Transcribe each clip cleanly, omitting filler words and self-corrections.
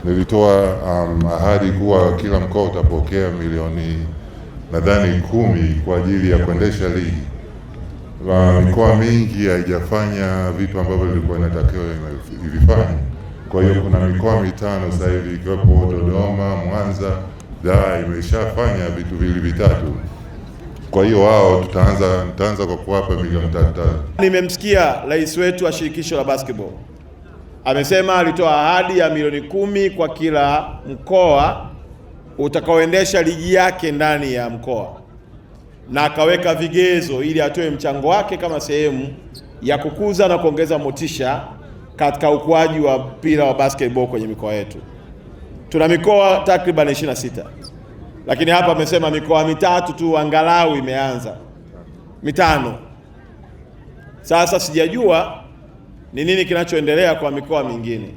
nilitoa ahadi kuwa kila mkoa utapokea milioni nadhani 10 kwa ajili ya kuendesha ligi. Mikoa mingi haijafanya vitu ambavyo ilikuwa inatakiwa ilifanya. Kwa hiyo kuna mikoa 5 sasa hivi ikiwepo Dodoma, Mwanza, Dar imeshafanya vitu vitatu. Kwa hiyo wao tutaanza kwa kuwapa milioni 3. Nimemsikia rais wetu wa shirikisho la basketball amesema alitoa ahadi ya milioni 10 kwa kila mkoa utakaoendesha ligi yake ndani ya mkoa, na akaweka vigezo ili atoe mchango wake kama sehemu ya kukuza na kuongeza motisha katika ukuaji wa mpira wa basketball kwenye mikoa yetu. Tuna mikoa takriban 26. Lakini hapa amesema mikoa 3 tu angalau imeanza, 5. Sasa sijajua ni nini kinachoendelea kwa mikoa mingine,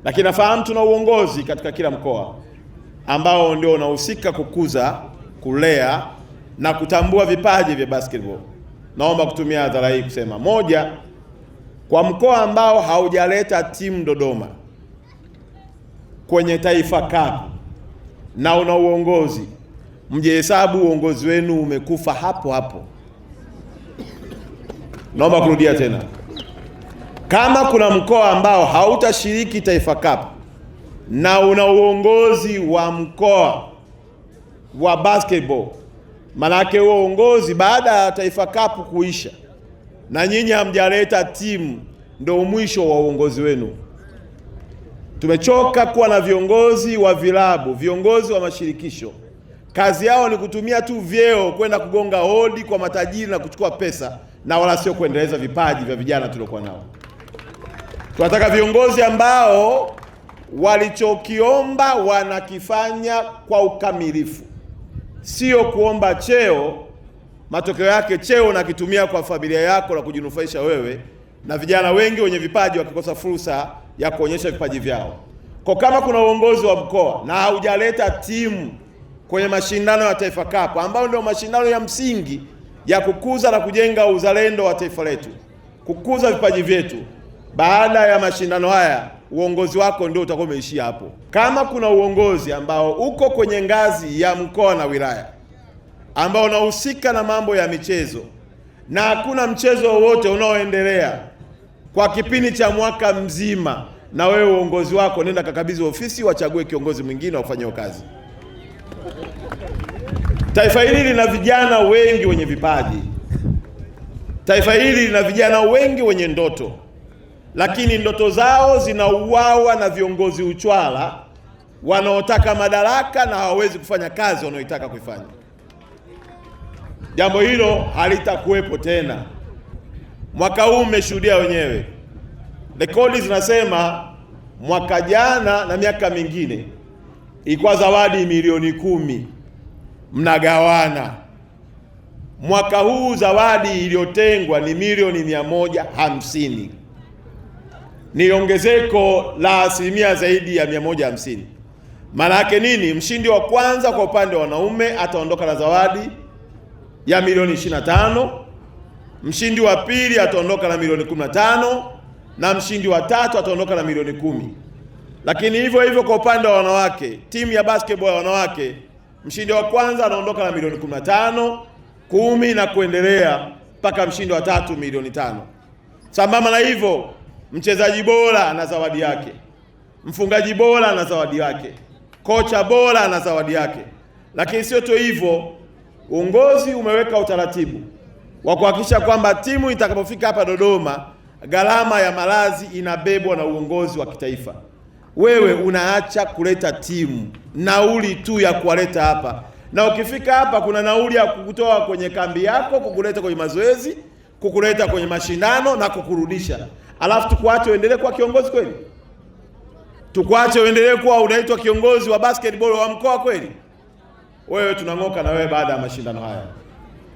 lakini nafahamu tuna uongozi katika kila mkoa ambao ndio unahusika kukuza, kulea na kutambua vipaji vya basketball. Naomba kutumia hadhara hii kusema, moja, kwa mkoa ambao haujaleta timu Dodoma kwenye Taifa Cup na una uongozi, mjehesabu uongozi wenu umekufa hapo hapo. Naomba kurudia tena, kama kuna mkoa ambao hautashiriki Taifa Cup na una uongozi wa mkoa wa basketball, manake huo uongozi baada ya Taifa Cup kuisha na nyinyi hamjaleta timu, ndio mwisho wa uongozi wenu. Tumechoka kuwa na viongozi wa vilabu, viongozi wa mashirikisho, kazi yao ni kutumia tu vyeo kwenda kugonga hodi kwa matajiri na kuchukua pesa, na wala sio kuendeleza vipaji vya vijana tuliokuwa nao. Tunataka viongozi ambao walichokiomba wanakifanya kwa ukamilifu, sio kuomba cheo, matokeo yake cheo nakitumia kwa familia yako na kujinufaisha wewe, na vijana wengi wenye vipaji wakikosa fursa ya kuonyesha vipaji vyao. Kwa kama kuna uongozi wa mkoa na haujaleta timu kwenye mashindano ya Taifa Cup, ambao ndio mashindano ya msingi ya kukuza na kujenga uzalendo wa taifa letu, kukuza vipaji vyetu, baada ya mashindano haya uongozi wako ndio utakuwa umeishia hapo. Kama kuna uongozi ambao uko kwenye ngazi ya mkoa na wilaya ambao unahusika na mambo ya michezo na hakuna mchezo wowote unaoendelea kwa kipindi cha mwaka mzima, na wewe uongozi wako nenda kakabidhi ofisi, wachague kiongozi mwingine wafanye kazi. Taifa hili lina vijana wengi wenye vipaji. Taifa hili lina vijana wengi wenye ndoto, lakini ndoto zao zinauawa na viongozi uchwala wanaotaka madaraka na hawawezi kufanya kazi wanaoitaka kuifanya. Jambo hilo halitakuwepo tena. Mwaka huu mmeshuhudia wenyewe, rekodi zinasema mwaka jana na miaka mingine ilikuwa zawadi milioni 10 mnagawana. Mwaka huu zawadi iliyotengwa ni milioni 150. Ni ongezeko la asilimia zaidi ya 150. Maana yake nini? Mshindi wa kwanza kwa upande wa wanaume ataondoka na zawadi ya milioni 25, mshindi wa pili ataondoka na milioni 15, na mshindi wa tatu ataondoka na milioni 10. Lakini hivyo hivyo kwa upande wa wanawake, timu ya basketball ya wanawake, mshindi wa kwanza anaondoka na milioni 15, 10 na kuendelea mpaka mshindi wa tatu milioni 5. Sambamba na hivyo, mchezaji bora ana zawadi yake, mfungaji bora ana zawadi yake, kocha bora ana zawadi yake. Lakini sio tu hivyo, uongozi umeweka utaratibu wa kuhakikisha kwamba timu itakapofika hapa Dodoma, gharama ya malazi inabebwa na uongozi wa kitaifa. Wewe unaacha kuleta timu, nauli tu ya kuwaleta hapa, na ukifika hapa kuna nauli ya kukutoa kwenye kambi yako, kukuleta kwenye mazoezi, kukuleta kwenye mashindano na kukurudisha. Alafu tukuache uendelee kuwa kiongozi kweli? Tukuache uendelee kuwa unaitwa kiongozi wa basketball wa mkoa kweli? Wewe tunang'oka na wewe baada ya mashindano haya.